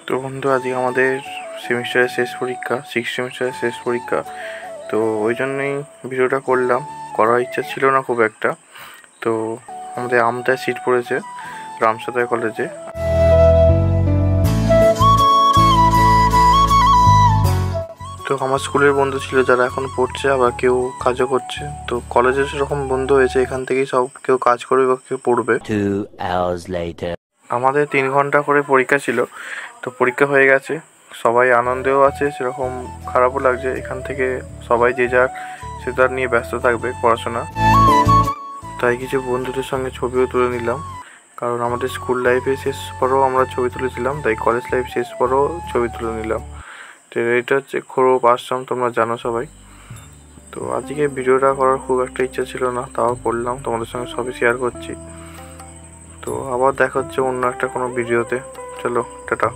তো বন্ধু, আজকে আমাদের সেমিস্টারের শেষ পরীক্ষা, 6th সেমিস্টারের শেষ পরীক্ষা। তো ওই জন্যই ভিডিওটা করলাম। করার ইচ্ছা ছিল না খুব একটা। তো আমাদের আমতায় সিট পড়েছে রামসাদয় কলেজে। তো আমার স্কুলের বন্ধু ছিল যারা এখন পড়ছে, আবার কেউ কাজও করছে। তো কলেজে সেরকম বন্ধু হয়েছে, এখান থেকেই সব কেউ কাজ করবে বা কেউ পড়বে। 2 hours later. আমাদের 3 ঘন্টা করে পরীক্ষা ছিল। তো পরীক্ষা হয়ে গেছে, সবাই আনন্দেও আছে, সেরকম খারাপও লাগছে। এখান থেকে সবাই যে যার সে তার নিয়ে ব্যস্ত থাকবে পড়াশোনা। তাই কিছু বন্ধুদের সঙ্গে ছবিও তুলে নিলাম, কারণ আমাদের স্কুল লাইফে শেষ পরেও আমরা ছবি তুলেছিলাম, তাই কলেজ লাইফ শেষ পরেও ছবি তুলে নিলাম। তো এটা হচ্ছে খোরব আশ্রম, তোমরা জানো সবাই। তো আজকে ভিডিওটা করার খুব একটা ইচ্ছা ছিল না, তাও করলাম, তোমাদের সঙ্গে সবই শেয়ার করছি। তো আবার দেখা হচ্ছে অন্য একটা কোনো ভিডিওতে। চলো, টাটা।